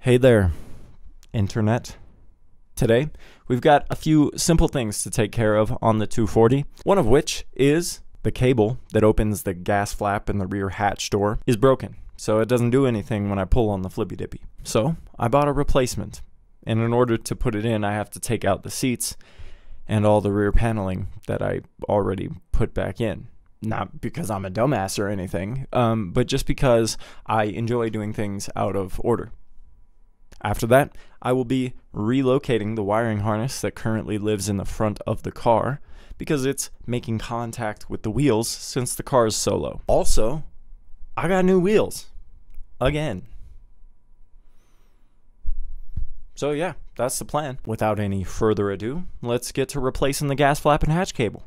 Hey there, Internet. Today, we've got a few simple things to take care of on the 240, one of which is the cable that opens the gas flap in the rear hatch door is broken, so it doesn't do anything when I pull on the flippy dippy. So, I bought a replacement, and in order to put it in, I have to take out the seats and all the rear paneling that I already put back in. Not because I'm a dumbass or anything, but just because I enjoy doing things out of order. After that, I will be relocating the wiring harness that currently lives in the front of the car because it's making contact with the wheels since the car is so low. Also, I got new wheels. Again. So yeah, that's the plan. Without any further ado, let's get to replacing the gas flap and hatch cable.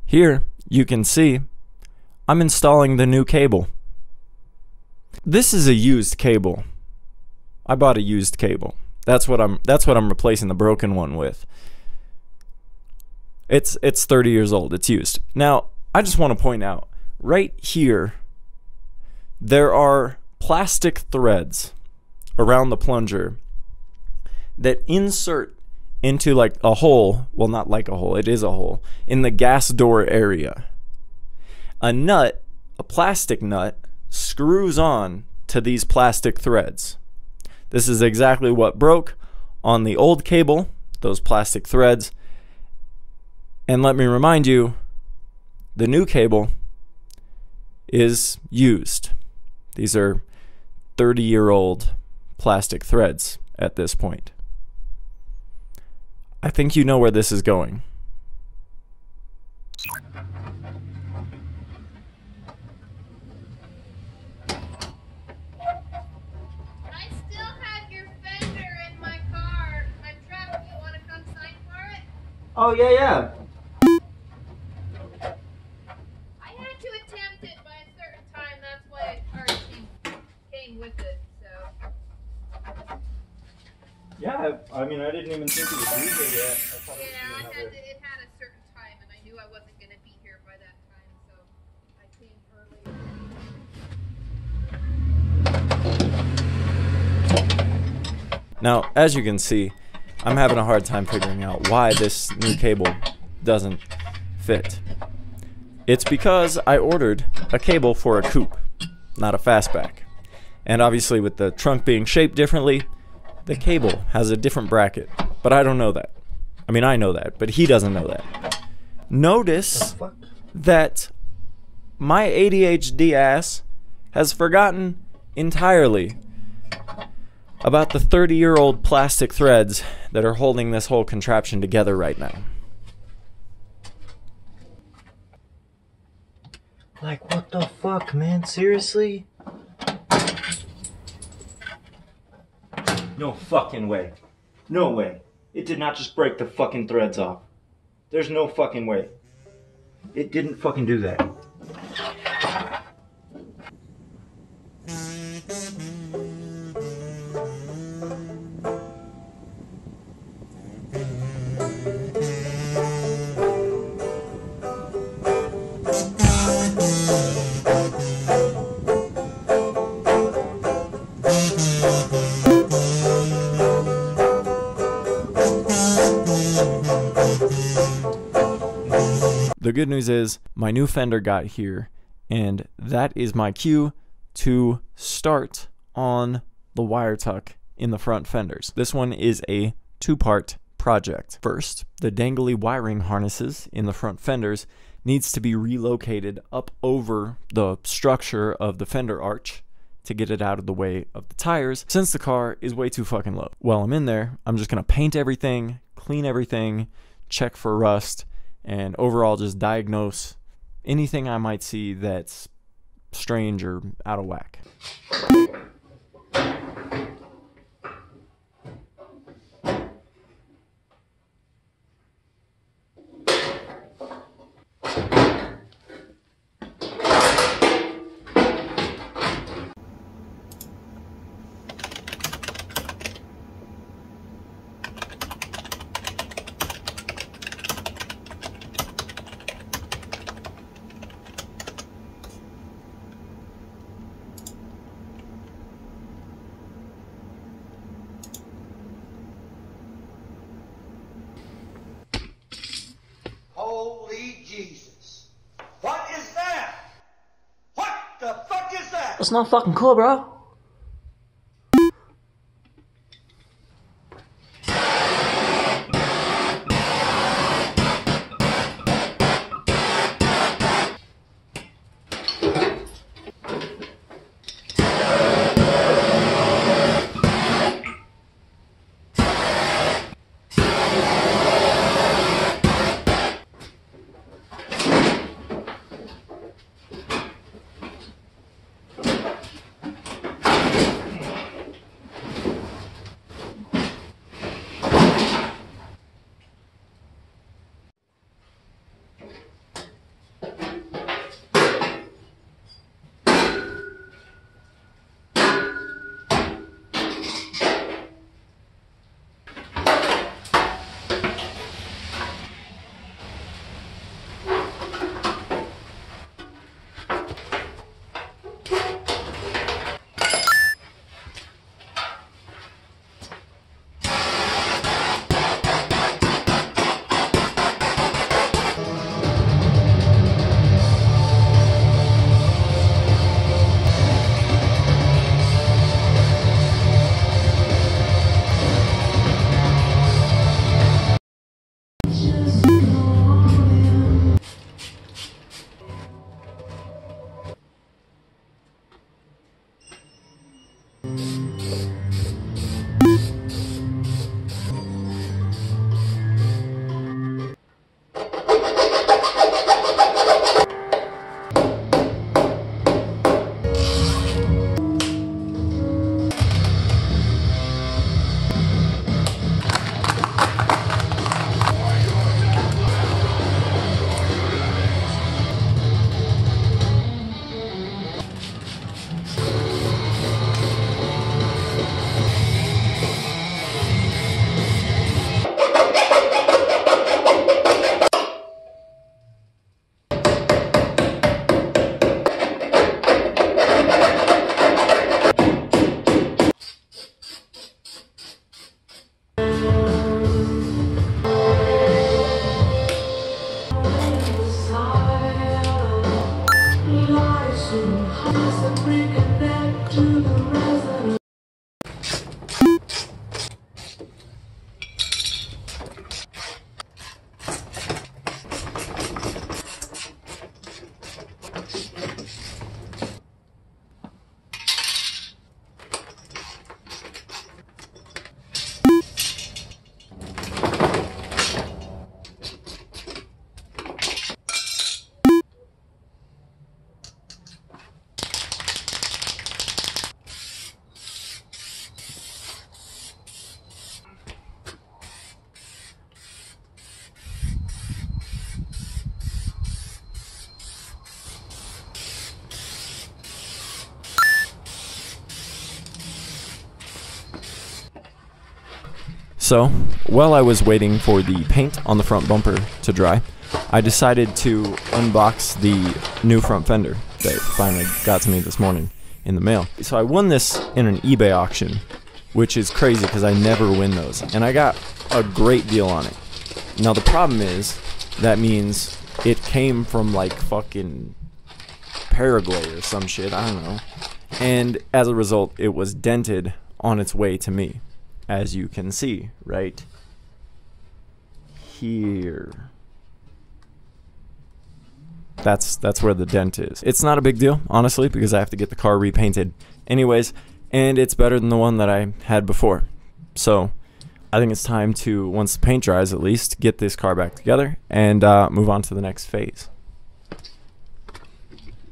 Here, you can see, I'm installing the new cable. This is a used cable. I bought a used cable. That's what I'm replacing the broken one with. It's 30 years old. It's used. Now, I just want to point out, right here, there are plastic threads around the plunger that insert into like a hole, well, not like a hole, it is a hole, in the gas door area. A nut, a plastic nut, screws on to these plastic threads. This is exactly what broke on the old cable, those plastic threads. And let me remind you, the new cable is used. These are 30-year-old plastic threads at this point. I think you know where this is going. I still have your fender in my car, my truck. You want to come sign for it? Oh, yeah. I had to attempt it by a certain time. That's why it came with it. So. Yeah, I mean, I didn't even think it was used yet. Yeah, it had a certain time, and I knew I wasn't going to be here by that time, so I came early. Now, as you can see, I'm having a hard time figuring out why this new cable doesn't fit. It's because I ordered a cable for a coupe, not a fastback. And obviously with the trunk being shaped differently, the cable has a different bracket, but I don't know that. I mean, I know that, but he doesn't know that. Notice that my ADHD ass has forgotten entirely about the 30-year-old plastic threads that are holding this whole contraption together right now. Like, what the fuck, man? Seriously? No fucking way. No way. It did not just break the fucking threads off. There's no fucking way. It didn't fucking do that. The good news is my new fender got here, and that is my cue to start on the wire tuck in the front fenders. This one is a two-part project. First, the dangly wiring harnesses in the front fenders needs to be relocated up over the structure of the fender arch to get it out of the way of the tires, since the car is way too fucking low. While I'm in there, I'm just gonna paint everything, clean everything, check for rust, and overall just diagnose anything I might see that's strange or out of whack. Holy Jesus. What is that? What the fuck is that? That's not fucking cool, bro. So, while I was waiting for the paint on the front bumper to dry, I decided to unbox the new front fender that finally got to me this morning in the mail. So I won this in an eBay auction, which is crazy because I never win those, and I got a great deal on it. Now the problem is, that means it came from like fucking Paraguay or some shit, I don't know. And as a result, it was dented on its way to me, as you can see right here. That's where the dent is. It's not a big deal, honestly, because I have to get the car repainted anyways, and it's better than the one that I had before. So I think it's time to, once the paint dries at least, get this car back together and move on to the next phase.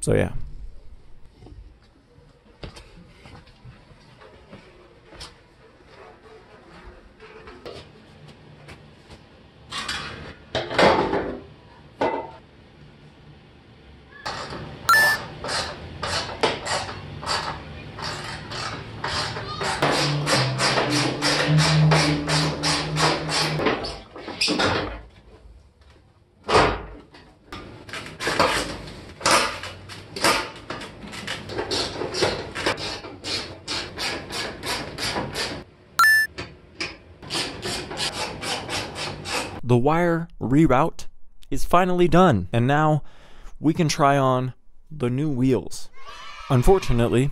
So yeah. The wire reroute is finally done, and now we can try on the new wheels. Unfortunately,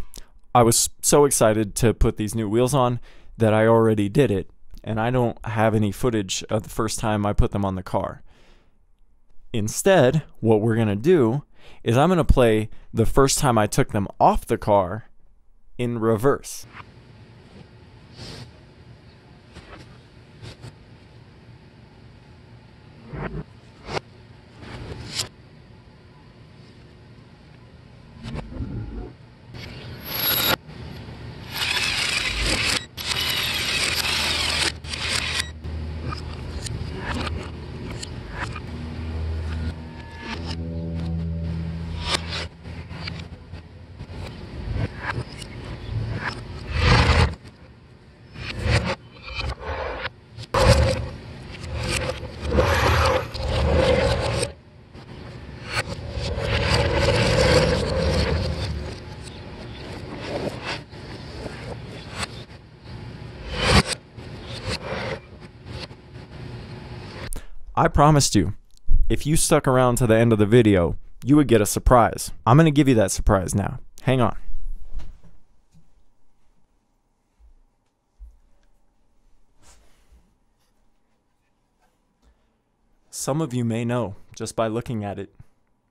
I was so excited to put these new wheels on that I already did it, and I don't have any footage of the first time I put them on the car. Instead, what we're going to do is I'm going to play the first time I took them off the car in reverse. I promised you, if you stuck around to the end of the video, you would get a surprise. I'm going to give you that surprise now. Hang on. Some of you may know, just by looking at it,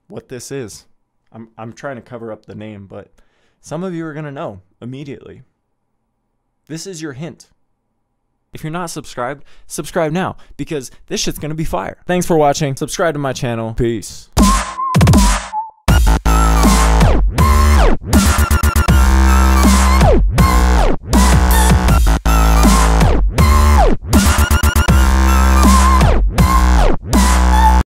what this is. I'm trying to cover up the name, but some of you are going to know immediately. This is your hint. If you're not subscribed, subscribe now, because this shit's gonna be fire. Thanks for watching. Subscribe to my channel. Peace.